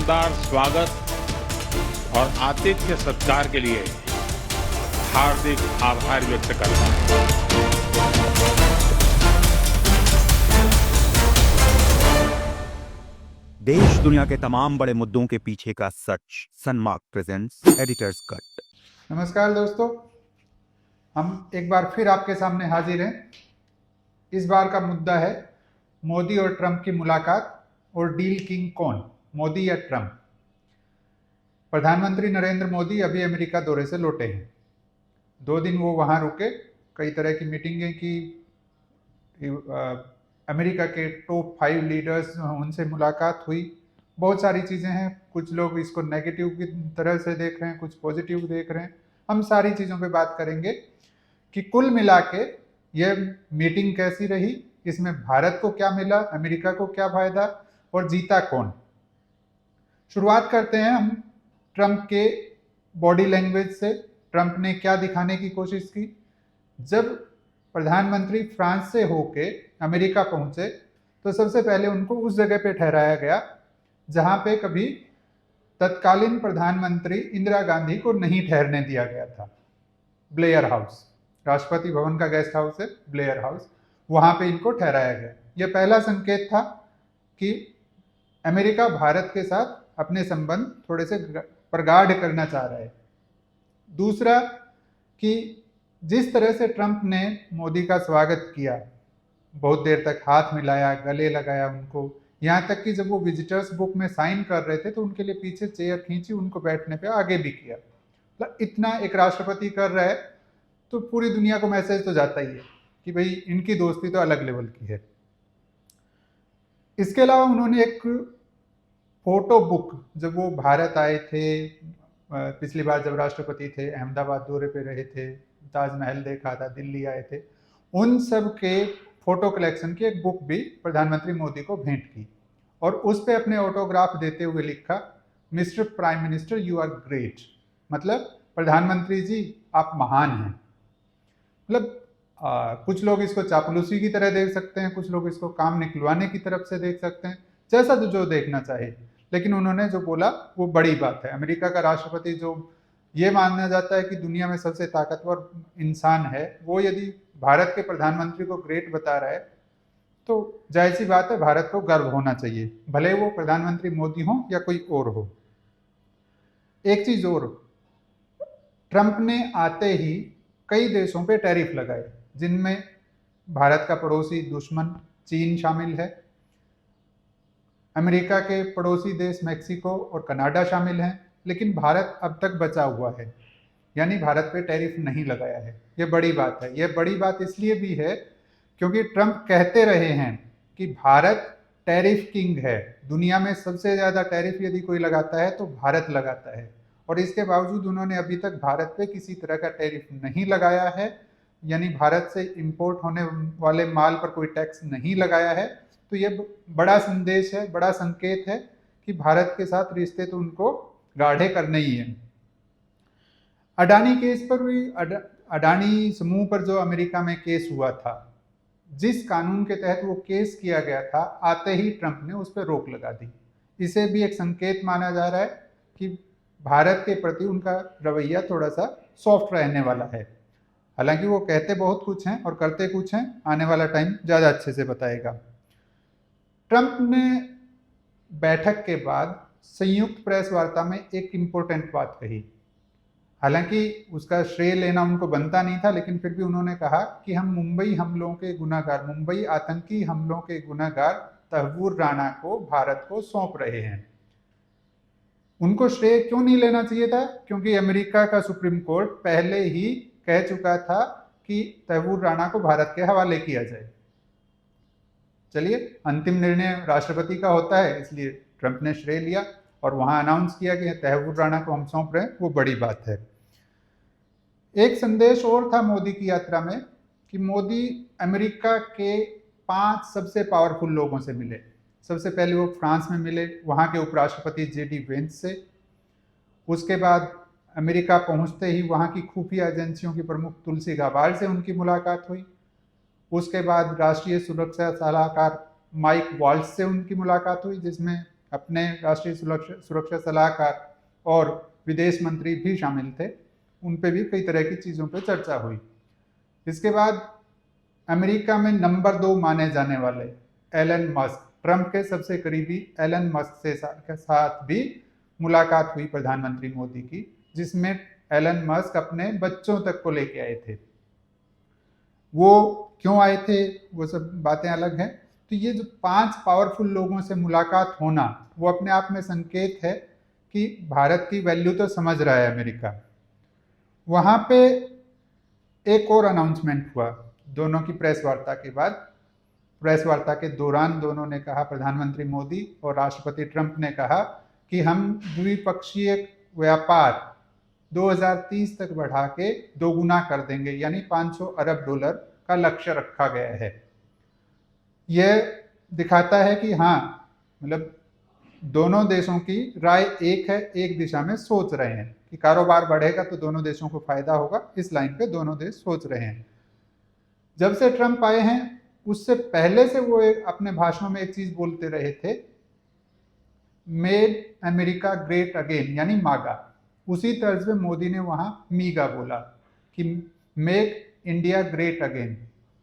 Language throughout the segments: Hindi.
शानदार स्वागत और आतिथ्य सत्कार के लिए हार्दिक आभार व्यक्त करता हूं। देश दुनिया के तमाम बड़े मुद्दों के पीछे का सच। सनमार्क प्रेजेंट्स एडिटर्स कट। नमस्कार दोस्तों, हम एक बार फिर आपके सामने हाजिर हैं। इस बार का मुद्दा है मोदी और ट्रंप की मुलाकात और डील किंग कौन, मोदी या ट्रंप। प्रधानमंत्री नरेंद्र मोदी अभी अमेरिका दौरे से लौटे हैं। 2 दिन वो वहाँ रुके, कई तरह की मीटिंगें की, अमेरिका के टॉप 5 लीडर्स उनसे मुलाकात हुई, बहुत सारी चीज़ें हैं। कुछ लोग इसको नेगेटिव की तरह से देख रहे हैं, कुछ पॉजिटिव देख रहे हैं। हम सारी चीज़ों पे बात करेंगे कि कुल मिला के यह मीटिंग कैसी रही, इसमें भारत को क्या मिला, अमेरिका को क्या फायदा और जीता कौन। शुरुआत करते हैं हम ट्रंप के बॉडी लैंग्वेज से। ट्रंप ने क्या दिखाने की कोशिश की। जब प्रधानमंत्री फ्रांस से होके अमेरिका पहुंचे तो सबसे पहले उनको उस जगह पे ठहराया गया जहां पे कभी तत्कालीन प्रधानमंत्री इंदिरा गांधी को नहीं ठहरने दिया गया था। ब्लेयर हाउस, राष्ट्रपति भवन का गेस्ट हाउस है ब्लेयर हाउस, वहां पे इनको ठहराया गया। यह पहला संकेत था कि अमेरिका भारत के साथ अपने संबंध थोड़े से प्रगाढ़ करना चाह रहा है। दूसरा कि जिस तरह से ट्रंप ने मोदी का स्वागत किया, बहुत देर तक हाथ मिलाया, गले लगाया उनको, यहाँ तक कि जब वो विजिटर्स बुक में साइन कर रहे थे तो उनके लिए पीछे चेयर खींची, उनको बैठने पे आगे भी किया। मतलब इतना एक राष्ट्रपति कर रहा है तो पूरी दुनिया को मैसेज तो जाता ही है कि भाई इनकी दोस्ती तो अलग लेवल की है। इसके अलावा उन्होंने एक फोटो बुक, जब वो भारत आए थे, पिछली बार जब राष्ट्रपति थे, अहमदाबाद दौरे पे रहे थे, ताजमहल देखा था, दिल्ली आए थे, उन सब के फोटो कलेक्शन की एक बुक भी प्रधानमंत्री मोदी को भेंट की और उस पे अपने ऑटोग्राफ देते हुए लिखा, mister prime minister you are great. मतलब प्रधानमंत्री जी आप महान हैं। मतलब कुछ लोग इसको चापलूसी की तरह देख सकते हैं, कुछ लोग इसको काम निकलवाने की तरफ से देख सकते हैं, जैसा तो जो देखना चाहे। लेकिन उन्होंने जो बोला वो बड़ी बात है। अमेरिका का राष्ट्रपति जो ये माना जाता है कि दुनिया में सबसे ताकतवर इंसान है, वो यदि भारत के प्रधानमंत्री को ग्रेट बता रहा है तो जाहिर सी बात है भारत को गर्व होना चाहिए, भले वो प्रधानमंत्री मोदी हो या कोई और हो। एक चीज और, ट्रंप ने आते ही कई देशों पे टैरिफ लगाए, जिनमें भारत का पड़ोसी दुश्मन चीन शामिल है, अमेरिका के पड़ोसी देश मेक्सिको और कनाडा शामिल हैं, लेकिन भारत अब तक बचा हुआ है, यानी भारत पे टैरिफ नहीं लगाया है। ये बड़ी बात है। ये बड़ी बात इसलिए भी है क्योंकि ट्रंप कहते रहे हैं कि भारत टैरिफ किंग है, दुनिया में सबसे ज़्यादा टैरिफ यदि कोई लगाता है तो भारत लगाता है, और इसके बावजूद उन्होंने अभी तक भारत पे किसी तरह का टैरिफ नहीं लगाया है, यानी भारत से इंपोर्ट होने वाले माल पर कोई टैक्स नहीं लगाया है। तो ये बड़ा संदेश है, बड़ा संकेत है कि भारत के साथ रिश्ते तो उनको गाढ़े करने ही हैं। अडानी केस पर भी, अडानी समूह पर जो अमेरिका में केस हुआ था, जिस कानून के तहत वो केस किया गया था, आते ही ट्रंप ने उस पर रोक लगा दी। इसे भी एक संकेत माना जा रहा है कि भारत के प्रति उनका रवैया थोड़ा सा सॉफ्ट रहने वाला है। हालांकि वो कहते बहुत कुछ हैं और करते कुछ हैं, आने वाला टाइम ज़्यादा अच्छे से बताएगा। ट्रंप ने बैठक के बाद संयुक्त प्रेस वार्ता में एक इम्पोर्टेंट बात कही। हालांकि उसका श्रेय लेना उनको बनता नहीं था, लेकिन फिर भी उन्होंने कहा कि हम मुंबई हमलों के गुनहगार, मुंबई आतंकी हमलों के गुनहगार तहव्वुर राणा को भारत को सौंप रहे हैं। उनको श्रेय क्यों नहीं लेना चाहिए था? क्योंकि अमेरिका का सुप्रीम कोर्ट पहले ही कह चुका था कि तहव्वुर राणा को भारत के हवाले किया जाए। चलिए, अंतिम निर्णय राष्ट्रपति का होता है, इसलिए ट्रंप ने श्रेय लिया और वहां अनाउंस किया कि तहव्वुर राणा को हम सौंप रहे हैं, वो बड़ी बात है। एक संदेश और था मोदी की यात्रा में कि मोदी अमेरिका के 5 सबसे पावरफुल लोगों से मिले। सबसे पहले वो फ्रांस में मिले, वहाँ के उपराष्ट्रपति जेडी वेंस से। उसके बाद अमेरिका पहुँचते ही वहाँ की खुफिया एजेंसियों की प्रमुख तुलसी गाबार्ड से उनकी मुलाकात हुई। उसके बाद राष्ट्रीय सुरक्षा सलाहकार माइक वाल्ट्ज से उनकी मुलाकात हुई, जिसमें अपने राष्ट्रीय सुरक्षा सलाहकार और विदेश मंत्री भी शामिल थे, उन पे भी कई तरह की चीज़ों पे चर्चा हुई। इसके बाद अमेरिका में नंबर 2 माने जाने वाले एलन मस्क, ट्रंप के सबसे करीबी एलन मस्क के साथ भी मुलाकात हुई प्रधानमंत्री मोदी की, जिसमें एलन मस्क अपने बच्चों तक को लेके आए थे। वो क्यों आए थे वो सब बातें अलग हैं। तो ये जो 5 पावरफुल लोगों से मुलाकात होना, वो अपने आप में संकेत है कि भारत की वैल्यू तो समझ रहा है अमेरिका। वहाँ पे एक और अनाउंसमेंट हुआ दोनों की प्रेस वार्ता के बाद। प्रेस वार्ता के दौरान दोनों ने कहा, प्रधानमंत्री मोदी और राष्ट्रपति ट्रंप ने कहा कि हम द्विपक्षीय व्यापार 2030 तक बढ़ा के दोगुना कर देंगे, यानी 500 अरब डॉलर का लक्ष्य रखा गया है। यह दिखाता है कि हाँ, मतलब दोनों देशों की राय एक है, एक दिशा में सोच रहे हैं कि कारोबार बढ़ेगा तो दोनों देशों को फायदा होगा। इस लाइन पे दोनों देश सोच रहे हैं। जब से ट्रंप आए हैं उससे पहले से वो अपने भाषणों में एक चीज बोलते रहे थे, मेड अमेरिका ग्रेट अगेन, यानी मागा। उसी तर्ज पे मोदी ने वहां मीगा बोला कि मेक इंडिया ग्रेट अगेन।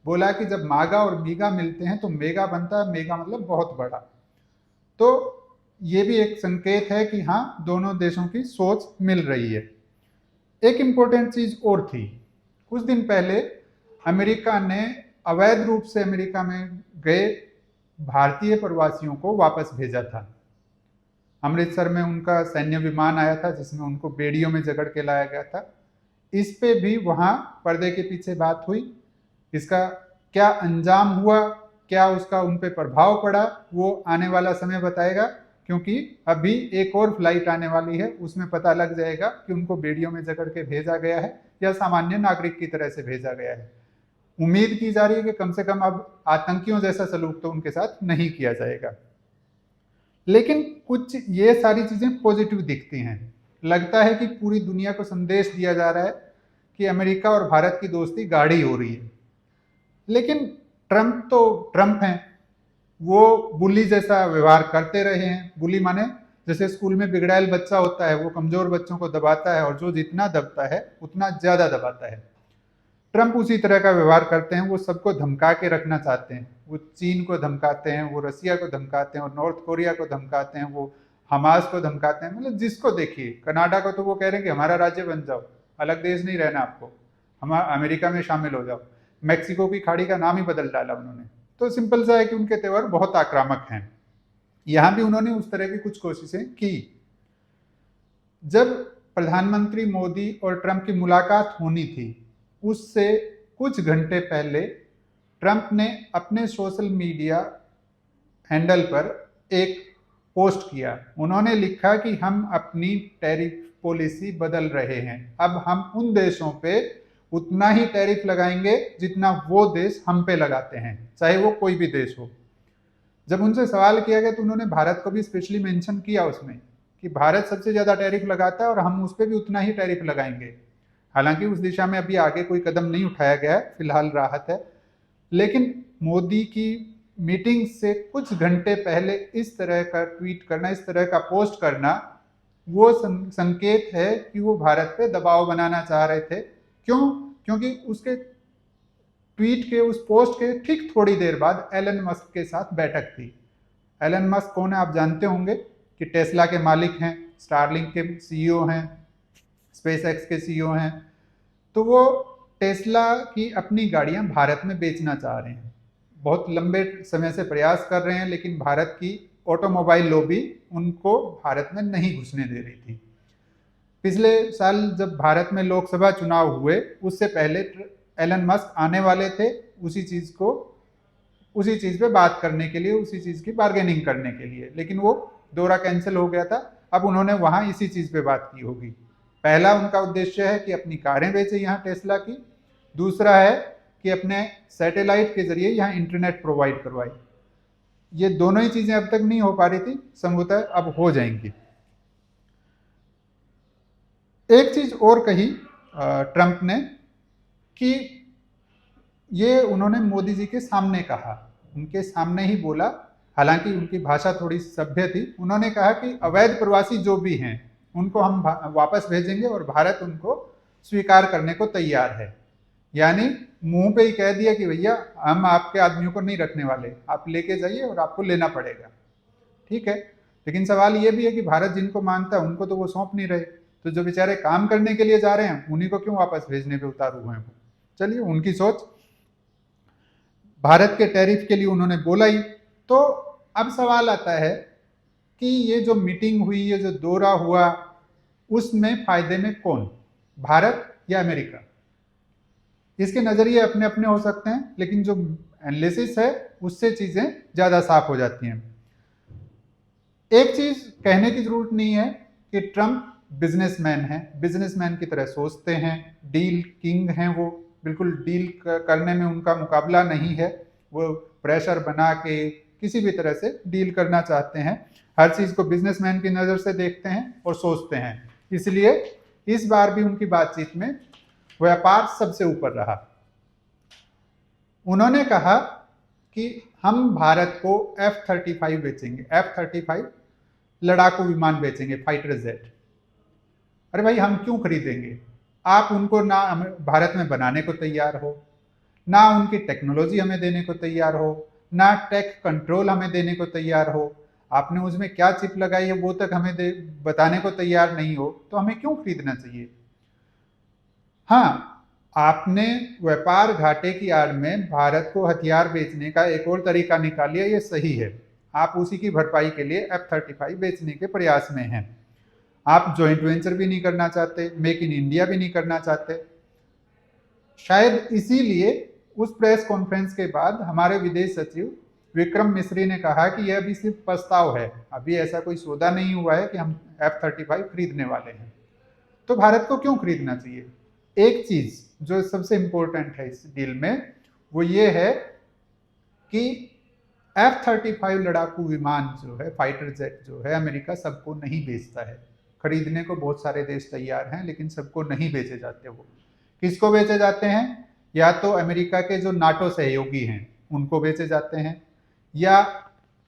बोला कि जब मागा और मीगा मिलते हैं तो मेगा बनता है, मेगा मतलब बहुत बड़ा। तो ये भी एक संकेत है कि हाँ, दोनों देशों की सोच मिल रही है। एक इंपॉर्टेंट चीज और थी, कुछ दिन पहले अमेरिका ने अवैध रूप से अमेरिका में गए भारतीय प्रवासियों को वापस भेजा था। अमृतसर में उनका सैन्य विमान आया था जिसमें उनको बेड़ियों में जकड़ के लाया गया था। इस पे भी वहां पर्दे के पीछे बात हुई। इसका क्या अंजाम हुआ, क्या उसका उन पे प्रभाव पड़ा, वो आने वाला समय बताएगा, क्योंकि अभी एक और फ्लाइट आने वाली है, उसमें पता लग जाएगा कि उनको बेड़ियों में जकड़ के भेजा गया है या सामान्य नागरिक की तरह से भेजा गया है। उम्मीद की जा रही है कि कम से कम अब आतंकियों जैसा सलूक तो उनके साथ नहीं किया जाएगा। लेकिन कुछ ये सारी चीजें पॉजिटिव दिखती हैं। लगता है कि पूरी दुनिया को संदेश दिया जा रहा है कि अमेरिका और भारत की दोस्ती गाढ़ी हो रही है। लेकिन ट्रंप तो ट्रंप हैं, वो बुली जैसा व्यवहार करते रहे हैं। बुली माने जैसे स्कूल में बिगड़ैल बच्चा होता है, वो कमजोर बच्चों को दबाता है और जो जितना दबता है उतना ज्यादा दबाता है। ट्रंप उसी तरह का व्यवहार करते हैं। वो सबको धमका के रखना चाहते हैं। वो चीन को धमकाते हैं, वो रसिया को धमकाते हैं और नॉर्थ कोरिया को धमकाते हैं, वो हमास को धमकाते हैं। मतलब जिसको देखिए, कनाडा को तो वो कह रहे हैं कि हमारा राज्य बन जाओ, अलग देश नहीं रहना आपको, हम अमेरिका में शामिल हो जाओ। मैक्सिको की खाड़ी का नाम ही बदल डाला उन्होंने। तो सिंपल सा है कि उनके तेवर बहुत आक्रामक हैं। यहां भी उन्होंने उस तरह की कुछ कोशिशें की। जब प्रधानमंत्री मोदी और ट्रंप की मुलाकात होनी थी, उससे कुछ घंटे पहले ट्रंप ने अपने सोशल मीडिया हैंडल पर एक पोस्ट किया। उन्होंने लिखा कि हम अपनी टैरिफ पॉलिसी बदल रहे हैं। अब हम उन देशों पे उतना ही टैरिफ लगाएंगे जितना वो देश हम पे लगाते हैं, चाहे वो कोई भी देश हो। जब उनसे सवाल किया गया तो उन्होंने भारत को भी स्पेशली मेंशन किया उसमें कि भारत सबसे ज्यादा टैरिफ लगाता है और हम उस पर भी उतना ही टैरिफ लगाएंगे। हालांकि उस दिशा में अभी आगे कोई कदम नहीं उठाया गया है, फिलहाल राहत है। लेकिन मोदी की मीटिंग से कुछ घंटे पहले इस तरह का ट्वीट करना, इस तरह का पोस्ट करना, वो संकेत है कि वो भारत पे दबाव बनाना चाह रहे थे। क्यों? क्योंकि उसके ट्वीट के, उस पोस्ट के ठीक थोड़ी देर बाद एलन मस्क के साथ बैठक थी। एलन मस्क कौन है आप जानते होंगे कि टेस्ला के मालिक हैं, स्टारलिंक के सीईओ हैं, स्पेस एक्स के सीईओ हैं। तो वो टेस्ला की अपनी गाड़ियां भारत में बेचना चाह रहे हैं। बहुत लंबे समय से प्रयास कर रहे हैं, लेकिन भारत की ऑटोमोबाइल लॉबी उनको भारत में नहीं घुसने दे रही थी। पिछले साल जब भारत में लोकसभा चुनाव हुए, उससे पहले एलन मस्क आने वाले थे उसी चीज पे बात करने के लिए, उसी चीज की बार्गेनिंग करने के लिए, लेकिन वो दौरा कैंसिल हो गया था। अब उन्होंने वहां इसी चीज पे बात की होगी। पहला उनका उद्देश्य है कि अपनी कारें बेचे यहाँ टेस्ला की, दूसरा है कि अपने सैटेलाइट के जरिए यहाँ इंटरनेट प्रोवाइड करवाए। ये दोनों ही चीजें अब तक नहीं हो पा रही थी, संभवतः अब हो जाएंगी। एक चीज और कही ट्रंप ने कि ये उन्होंने मोदी जी के सामने कहा, उनके सामने ही बोला हालांकि उनकी भाषा थोड़ी सभ्य थी। उन्होंने कहा कि अवैध प्रवासी जो भी हैं उनको हम वापस भेजेंगे और भारत उनको स्वीकार करने को तैयार है। यानी मुंह पे ही कह दिया कि भैया हम आपके आदमियों को नहीं रखने वाले, आप लेके जाइए और आपको लेना पड़ेगा। ठीक है, लेकिन सवाल ये भी है कि भारत जिनको मानता है उनको तो वो सौंप नहीं रहे, तो जो बेचारे काम करने के लिए जा रहे हैं उन्हीं को क्यों वापस भेजने पे उतारू हुए हैं। चलिए, उनकी सोच। भारत के टैरिफ के लिए उन्होंने बोला ही। तो अब सवाल आता है कि ये जो मीटिंग हुई, ये जो दौरा हुआ, उसमें फायदे में कौन, भारत या अमेरिका? इसके नजरिए अपने अपने हो सकते हैं, लेकिन जो एनालिसिस है उससे चीजें ज्यादा साफ हो जाती हैं। एक चीज कहने की जरूरत नहीं है कि ट्रंप बिजनेसमैन है, बिजनेसमैन की तरह सोचते हैं, डील किंग हैं वो, बिल्कुल डील करने में उनका मुकाबला नहीं है। वो प्रेशर बना के किसी भी तरह से डील करना चाहते हैं, हर चीज को बिजनेसमैन की नजर से देखते हैं और सोचते हैं। इसलिए इस बार भी उनकी बातचीत में व्यापार सबसे ऊपर रहा। उन्होंने कहा कि हम भारत को F-35 बेचेंगे, F-35 लड़ाकू विमान बेचेंगे, फाइटर जेट। अरे भाई, हम क्यों खरीदेंगे? आप उनको ना भारत में बनाने को तैयार हो, ना उनकी टेक्नोलॉजी हमें देने को तैयार हो, ना टेक कंट्रोल हमें देने को तैयार हो, आपने उसमें क्या चिप लगाई है वो तक हमें बताने को तैयार नहीं हो, तो हमें क्यों खरीदना चाहिए? हाँ, आपने व्यापार घाटे की आड़ में भारत को हथियार बेचने का एक और तरीका निकाल लिया, ये सही है। आप उसी की भरपाई के लिए F-35 बेचने के प्रयास में हैं। आप जॉइंट वेंचर भी नहीं करना चाहते, मेक इन इंडिया भी नहीं करना चाहते। शायद इसीलिए उस प्रेस कॉन्फ्रेंस के बाद हमारे विदेश सचिव विक्रम मिस्री ने कहा कि यह अभी सिर्फ प्रस्ताव है, अभी ऐसा कोई सौदा नहीं हुआ है कि हम F-35 खरीदने वाले हैं। तो भारत को क्यों खरीदना चाहिए? एक चीज जो सबसे इंपॉर्टेंट है इस डील में, वो ये है कि F-35 लड़ाकू विमान जो है, फाइटर जेट जो है, अमेरिका सबको नहीं बेचता है। खरीदने को बहुत सारे देश तैयार हैं, लेकिन सबको नहीं बेचे जाते। वो किसको बेचे जाते हैं? या तो अमेरिका के जो नाटो सहयोगी हैं उनको बेचे जाते हैं, या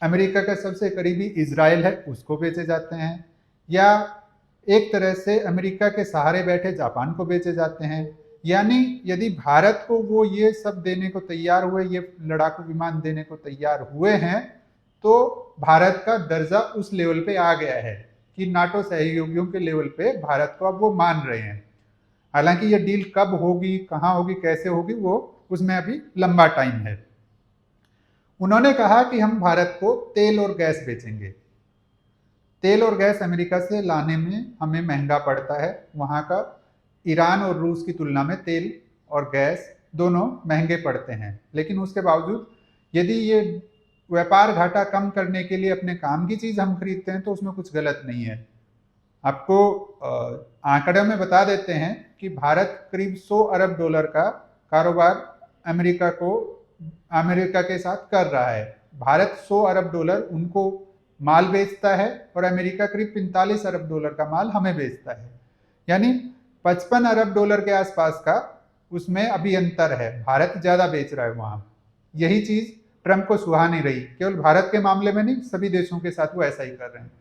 अमेरिका का सबसे करीबी इजराइल है उसको बेचे जाते हैं, या एक तरह से अमेरिका के सहारे बैठे जापान को बेचे जाते हैं। यानी यदि भारत को वो ये सब देने को तैयार हुए, ये लड़ाकू विमान देने को तैयार हुए हैं, तो भारत का दर्जा उस लेवल पे आ गया है कि नाटो सहयोगियों के लेवल पे भारत को अब वो मान रहे हैं। हालांकि ये डील कब होगी, कहाँ होगी, कैसे होगी, वो उसमें अभी लंबा टाइम है। उन्होंने कहा कि हम भारत को तेल और गैस बेचेंगे। तेल और गैस अमेरिका से लाने में हमें महंगा पड़ता है। वहाँ का ईरान और रूस की तुलना में तेल और गैस दोनों महंगे पड़ते हैं, लेकिन उसके बावजूद यदि ये व्यापार घाटा कम करने के लिए अपने काम की चीज़ हम खरीदते हैं तो उसमें कुछ गलत नहीं है। आपको आंकड़े में बता देते हैं कि भारत करीब 100 अरब डॉलर का कारोबार अमेरिका के साथ कर रहा है। भारत 100 अरब डॉलर उनको माल बेचता है और अमेरिका करीब 45 अरब डॉलर का माल हमें बेचता है। यानी 55 अरब डॉलर के आसपास का उसमें अभी अंतर है, भारत ज्यादा बेच रहा है वहां। यही चीज ट्रंप को सुहा नहीं रही। केवल भारत के मामले में नहीं, सभी देशों के साथ वो ऐसा ही कर रहे हैं।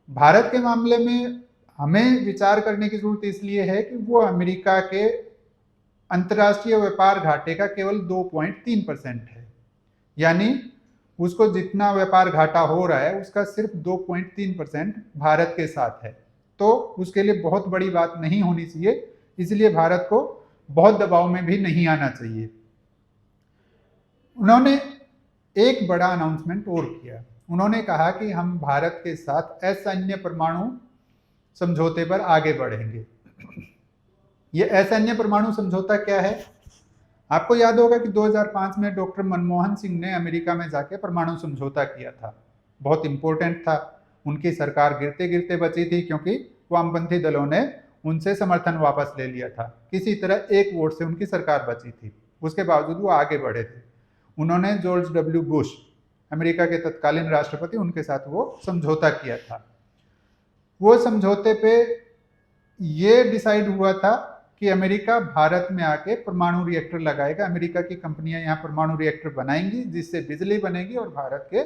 भारत के मामले में हमें विचार करने की जरूरत इसलिए है कि वो अमेरिका के अंतर्राष्ट्रीय व्यापार घाटे का केवल 2.3% है। यानी उसको जितना व्यापार घाटा हो रहा है उसका सिर्फ 2.3% भारत के साथ है। तो उसके लिए बहुत बड़ी बात नहीं होनी चाहिए, इसलिए भारत को बहुत दबाव में भी नहीं आना चाहिए। उन्होंने एक बड़ा अनाउंसमेंट और किया। उन्होंने कहा कि हम भारत के साथ असैन्य परमाणु समझौते पर आगे बढ़ेंगे। ये असैन्य परमाणु समझौता क्या है? आपको याद होगा कि 2005 में डॉक्टर मनमोहन सिंह ने अमेरिका में जाके परमाणु समझौता किया था। बहुत इंपॉर्टेंट था। उनकी सरकार गिरते गिरते बची थी क्योंकि वामपंथी दलों ने उनसे समर्थन वापस ले लिया था। किसी तरह एक वोट से उनकी सरकार बची थी, उसके बावजूद वो आगे बढ़े थे। उन्होंने जॉर्ज डब्ल्यू बुश, अमेरिका के तत्कालीन राष्ट्रपति, उनके साथ वो समझौता किया था। वो समझौते पे ये डिसाइड हुआ था कि अमेरिका भारत में आके परमाणु रिएक्टर लगाएगा। अमेरिका की कंपनियां यहाँ परमाणु रिएक्टर बनाएंगी जिससे बिजली बनेगी और भारत के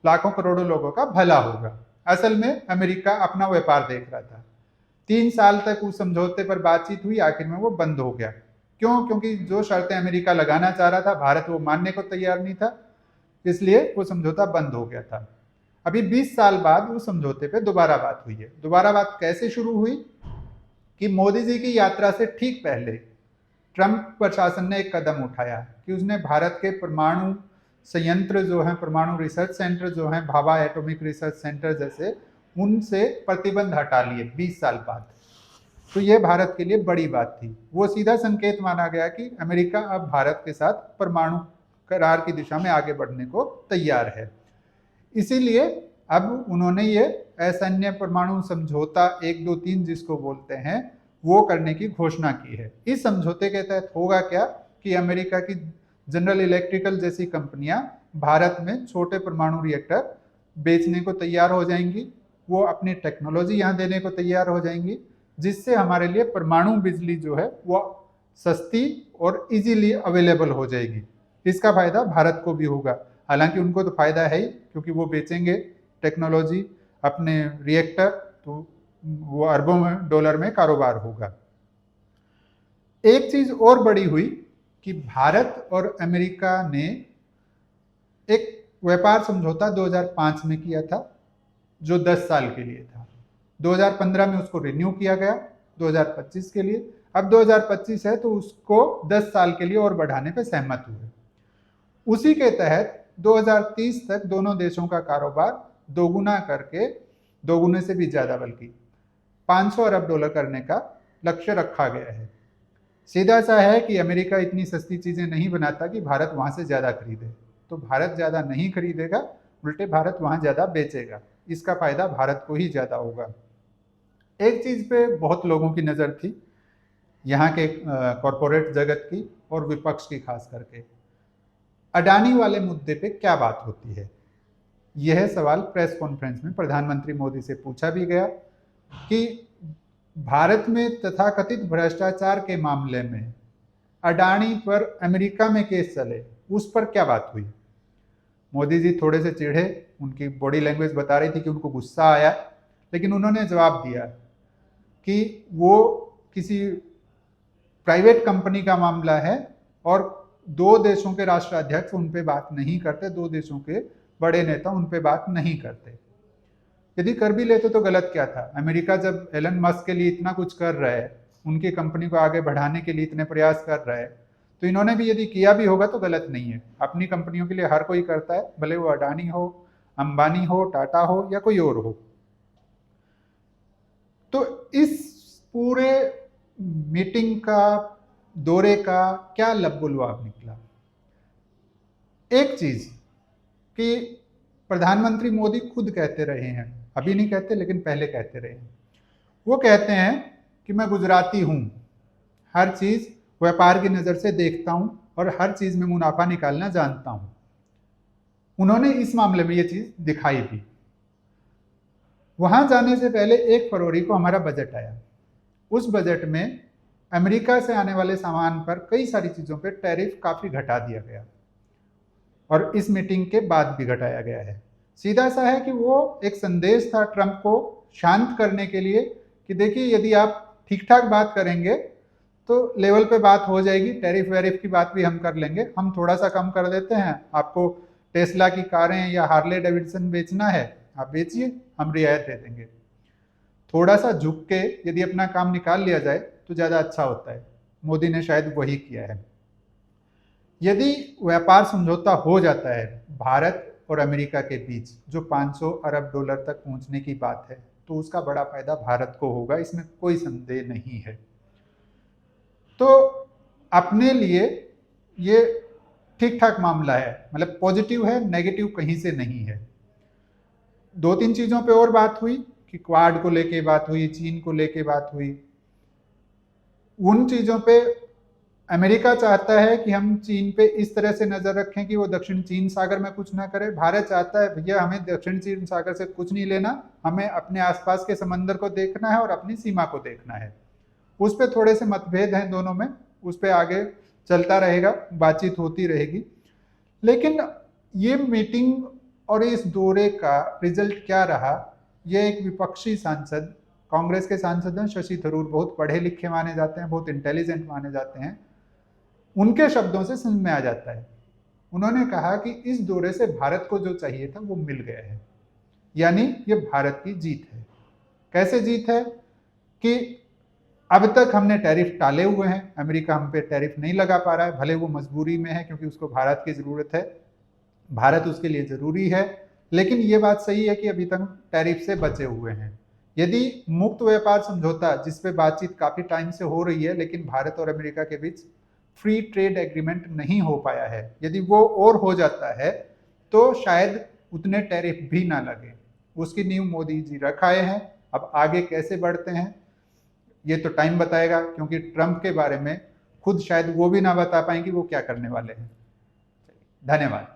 लाखों करोड़ों लोगों का भला होगा। असल में अमेरिका अपना व्यापार देख रहा था। 3 साल तक उस समझौते पर बातचीत हुई, आखिर में वो बंद हो गया। क्यों? क्योंकि जो शर्तें अमेरिका लगाना चाह रहा था, भारत वो मानने को तैयार नहीं था, इसलिए वो समझौता बंद हो गया था। अभी 20 साल बाद उस समझौते पे दोबारा बात हुई है। दोबारा बात कैसे शुरू हुई कि मोदी जी की यात्रा से ठीक पहले ट्रंप प्रशासन ने एक कदम उठाया कि उसने भारत के परमाणु संयंत्र जो हैं, परमाणु रिसर्च सेंटर जो हैं, भाभा एटॉमिक रिसर्च सेंटर जैसे, उनसे प्रतिबंध हटा लिए 20 साल बाद। तो ये भारत के लिए बड़ी बात थी। वो सीधा संकेत माना गया कि अमेरिका अब भारत के साथ परमाणु करार की दिशा में आगे बढ़ने को तैयार है। इसीलिए अब उन्होंने ये असैन्य परमाणु समझौता 1, 2, 3 जिसको बोलते हैं, वो करने की घोषणा की है। इस समझौते के तहत होगा क्या कि अमेरिका की जनरल इलेक्ट्रिकल जैसी कंपनियां भारत में छोटे परमाणु रिएक्टर बेचने को तैयार हो जाएंगी। वो अपनी टेक्नोलॉजी यहाँ देने को तैयार हो जाएंगी, जिससे हमारे लिए परमाणु बिजली जो है वो सस्ती और इजीली अवेलेबल हो जाएगी। इसका फायदा भारत को भी होगा। हालांकि उनको तो फायदा है ही, क्योंकि वो बेचेंगे टेक्नोलॉजी, अपने रिएक्टर, तो वो अरबों में डॉलर में कारोबार होगा। एक चीज और बड़ी हुई कि भारत और अमेरिका ने एक व्यापार समझौता 2005 में किया था, जो 10 साल के लिए था। 2015 में उसको रिन्यू किया गया 2025 के लिए। अब 2025 है तो उसको 10 साल के लिए और बढ़ाने पे सहमत हुए। उसी के तहत 2030 तक दोनों देशों का कारोबार दोगुना करके, दोगुने से भी ज्यादा बल्कि 500 अरब डॉलर करने का लक्ष्य रखा गया है। सीधा सा है कि अमेरिका इतनी सस्ती चीजें नहीं बनाता कि भारत वहां से ज्यादा खरीदे, तो भारत ज्यादा नहीं खरीदेगा, उल्टे भारत वहां ज्यादा बेचेगा। इसका फायदा भारत को ही ज्यादा होगा। एक चीज पे बहुत लोगों की नजर थी, यहाँ के कॉरपोरेट जगत की और विपक्ष की खास करके, अडानी वाले मुद्दे पे क्या बात होती है। यह सवाल प्रेस कॉन्फ्रेंस में प्रधानमंत्री मोदी से पूछा भी गया कि भारत में तथाकथित भ्रष्टाचार के मामले में अडानी पर अमेरिका में केस चले, उस पर क्या बात हुई। मोदी जी थोड़े से चिढ़े, उनकी बॉडी लैंग्वेज बता रही थी कि उनको गुस्सा आया, लेकिन उन्होंने जवाब दिया कि वो किसी प्राइवेट कंपनी का मामला है और 2 देशों के राष्ट्राध्यक्ष उन पे बात नहीं करते, 2 देशों के बड़े नेता उन पे बात नहीं करते। यदि कर भी लेते तो गलत क्या था। अमेरिका जब एलन मस्क के लिए इतना कुछ कर रहा है, उनकी कंपनी को आगे बढ़ाने के लिए इतने प्रयास कर रहा है, तो इन्होंने भी यदि किया भी होगा तो गलत नहीं है। अपनी कंपनियों के लिए हर कोई करता है, भले वो अडानी हो, अंबानी हो, टाटा हो या कोई और हो। तो इस पूरे मीटिंग का, दौरे का क्या लबुलवाब निकला। एक चीज कि प्रधानमंत्री मोदी खुद कहते रहे हैं, अभी नहीं कहते लेकिन पहले कहते रहे हैं, वो कहते हैं कि मैं गुजराती हूं, हर चीज व्यापार की नजर से देखता हूं और हर चीज में मुनाफा निकालना जानता हूं। उन्होंने इस मामले में ये चीज दिखाई भी। वहां जाने से पहले 1 फरवरी को हमारा बजट आया। उस बजट में अमेरिका से आने वाले सामान पर कई सारी चीजों पर टैरिफ काफी घटा दिया गया और इस मीटिंग के बाद भी घटाया गया है। सीधा सा है कि वो एक संदेश था ट्रंप को शांत करने के लिए कि देखिए, यदि आप ठीक ठाक बात करेंगे तो लेवल पे बात हो जाएगी, टैरिफ वैरिफ की बात भी हम कर लेंगे, हम थोड़ा सा कम कर देते हैं। आपको टेस्ला की कारें या हार्ले डेविडसन बेचना है, आप बेचिए, हम रियायत दे देंगे। थोड़ा सा झुक के यदि अपना काम निकाल लिया जाए तो ज़्यादा अच्छा होता है। मोदी ने शायद वही किया है। यदि व्यापार समझौता हो जाता है भारत और अमेरिका के बीच, जो 500 अरब डॉलर तक पहुंचने की बात है, तो उसका बड़ा फायदा भारत को होगा, इसमें कोई संदेह नहीं है। तो अपने लिए ये ठीक ठाक मामला है, मतलब पॉजिटिव है, नेगेटिव कहीं से नहीं है। 2-3 चीजों पे और बात हुई कि क्वाड को लेके बात हुई, चीन को लेके बात हुई। उन चीजों पे अमेरिका चाहता है कि हम चीन पे इस तरह से नजर रखें कि वो दक्षिण चीन सागर में कुछ ना करे। भारत चाहता है भैया हमें दक्षिण चीन सागर से कुछ नहीं लेना, हमें अपने आसपास के समंदर को देखना है और अपनी सीमा को देखना है। उस पे थोड़े से मतभेद हैं दोनों में, उस पे आगे चलता रहेगा, बातचीत होती रहेगी। लेकिन ये मीटिंग और इस दौरे का रिजल्ट क्या रहा, ये एक विपक्षी सांसद, कांग्रेस के सांसद हैं शशि थरूर, बहुत पढ़े लिखे माने जाते हैं, बहुत इंटेलिजेंट माने जाते हैं, उनके शब्दों से समझ में आ जाता है। उन्होंने कहा कि इस दौरे से भारत को जो चाहिए था वो मिल गया है, यानी ये भारत की जीत है। कैसे जीत है कि अब तक हमने टैरिफ टाले हुए हैं, अमेरिका हम पे टैरिफ नहीं लगा पा रहा है, भले वो मजबूरी में है क्योंकि उसको भारत की जरूरत है, भारत उसके लिए जरूरी है, लेकिन ये बात सही है कि अभी तक टैरिफ से बचे हुए हैं। यदि मुक्त व्यापार समझौता, जिस पे बातचीत काफी टाइम से हो रही है, लेकिन भारत और अमेरिका के बीच फ्री ट्रेड एग्रीमेंट नहीं हो पाया है, यदि वो और हो जाता है तो शायद उतने टैरिफ भी ना लगे। उसकी नींव मोदी जी रख आए हैं। अब आगे कैसे बढ़ते हैं ये तो टाइम बताएगा, क्योंकि ट्रंप के बारे में खुद शायद वो भी ना बता पाएंगे वो क्या करने वाले हैं। धन्यवाद।